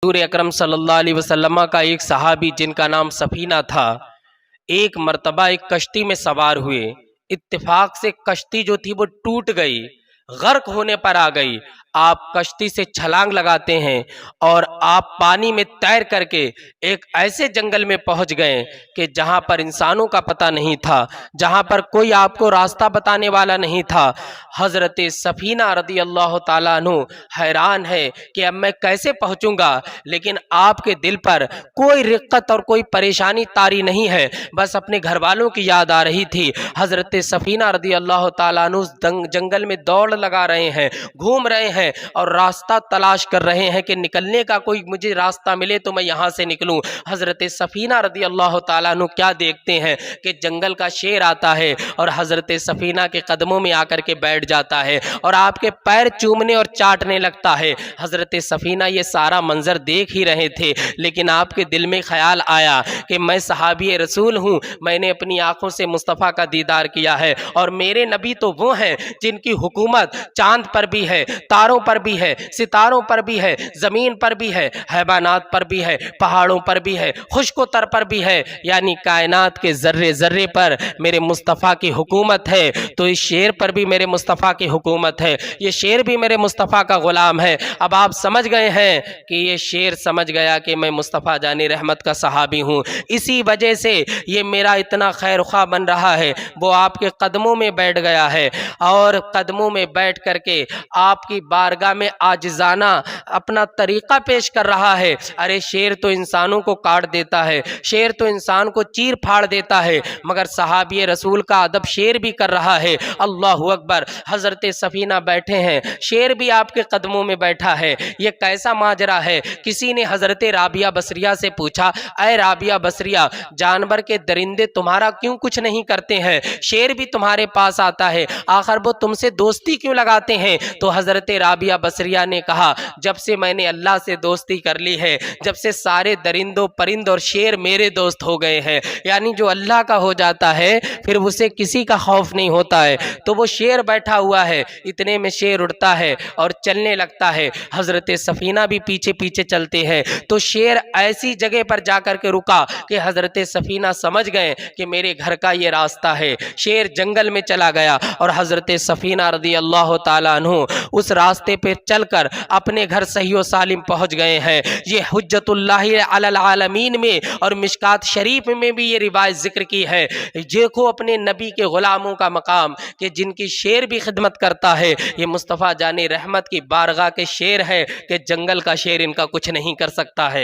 حضور اکرم صلی اللہ علیہ وسلم کا ایک صحابی جن کا نام سفینہ تھا، ایک مرتبہ ایک کشتی میں سوار ہوئے۔ اتفاق سے کشتی جو تھی وہ ٹوٹ گئی، غرق ہونے پر آ گئی۔ آپ کشتی سے چھلانگ لگاتے ہیں اور آپ پانی میں تیر کر کے ایک ایسے جنگل میں پہنچ گئے کہ جہاں پر انسانوں کا پتہ نہیں تھا، جہاں پر کوئی آپ کو راستہ بتانے والا نہیں تھا۔ حضرت سفینہ رضی اللہ تعالیٰ عنہ حیران ہے کہ اب میں کیسے پہنچوں گا، لیکن آپ کے دل پر کوئی رقت اور کوئی پریشانی طاری نہیں ہے، بس اپنے گھر والوں کی یاد آ رہی تھی۔ حضرت سفینہ رضی اللہ تعالیٰ عنہ جنگل میں دوڑ لگا رہے ہیں، گھوم رہے ہیں اور راستہ تلاش کر رہے ہیں کہ نکلنے کا کوئی مجھے راستہ ملے تو میں یہاں سے نکلوں۔ حضرت سفینہ رضی اللہ تعالیٰ عنہ کیا دیکھتے ہیں کہ جنگل کا شیر آتا ہے اور حضرت سفینہ کے قدموں میں آ کر کے بیٹھ جاتا ہے اور آپ کے پیر چومنے اور چاٹنے لگتا ہے۔ حضرت سفینہ یہ سارا منظر دیکھ ہی رہے تھے، لیکن آپ کے دل میں خیال آیا کہ میں صحابی رسول ہوں، میں نے اپنی آنکھوں سے مصطفیٰ کا دیدار کیا ہے، اور میرے نبی تو وہ ہیں جن کی حکومت چاند پر بھی ہے، تاروں پر بھی ہے، ستاروں پر بھی ہے، زمین پر بھی ہے، حیوانات پر بھی ہے، پہاڑوں پر بھی ہے، خشک و تر پر بھی ہے، یعنی کائنات کے ذرے ذرے پر میرے مصطفیٰ کی حکومت ہے۔ تو اس شیر پر بھی میرے مصطفیٰ کی حکومت ہے، یہ شیر بھی میرے مصطفیٰ کا غلام ہے۔ اب آپ سمجھ گئے ہیں کہ یہ شیر سمجھ گیا کہ میں مصطفیٰ جان رحمت کا صحابی ہوں، اسی وجہ سے یہ میرا اتنا خیر خواہ بن رہا ہے۔ وہ آپ کے قدموں میں بیٹھ گیا ہے اور قدموں میں بیٹھ کر کے آپ کی بارگاہ میں عاجزانہ اپنا طریقہ پیش کر رہا ہے۔ ارے شیر تو انسانوں کو کاٹ دیتا ہے، شیر تو انسان کو چیر پھاڑ دیتا ہے، مگر صحابی رسول کا ادب شیر بھی کر رہا ہے۔ اللہ اکبر! حضرت سفینہ بیٹھے ہیں، شیر بھی آپ کے قدموں میں بیٹھا ہے۔ یہ کیسا ماجرا ہے؟ کسی نے حضرت رابعہ بصریہ سے پوچھا، اے رابعہ بصریہ، جانور کے درندے تمہارا کیوں کچھ نہیں کرتے ہیں؟ شیر بھی تمہارے پاس آتا ہے، آخر وہ تم سے دوستی کیوں لگاتے ہیں؟ تو حضرت رابعہ بصریہ نے کہا، جب سے میں نے اللہ سے دوستی کر لی ہے، جب سے سارے درندوں پرند اور شیر میرے دوست ہو گئے ہیں، یعنی جو اللہ کا ہو جاتا ہے پھر اسے کسی کا خوف نہیں ہوتا ہے۔ تو وہ شیر بیٹھا ہوا ہے، اتنے میں شیر اڑتا ہے اور چلنے لگتا ہے۔ حضرت سفینہ بھی پیچھے پیچھے چلتے ہیں، تو شیر ایسی جگہ پر جا کر کے رکا کہ حضرت سفینہ سمجھ گئے کہ میرے گھر کا یہ راستہ ہے۔ شیر جنگل میں چلا گیا اور حضرت سفینہ رضی اللہ تعالیٰ عنہ اس راستے پہ چل کر اپنے گھر صحیح و سالم پہنچ گئے ہیں۔ یہ حجت اللہ علی العالمین میں اور مشکات شریف میں بھی یہ روایت ذکر کی ہے۔ دیکھو اپنے نبی کے غلاموں کا مقام کہ جن کی شیر بھی خدمت کرتا ہے، یہ مصطفیٰ جان رحمت کی بارگاہ کے شیر ہے کہ جنگل کا شیر ان کا کچھ نہیں کر سکتا ہے۔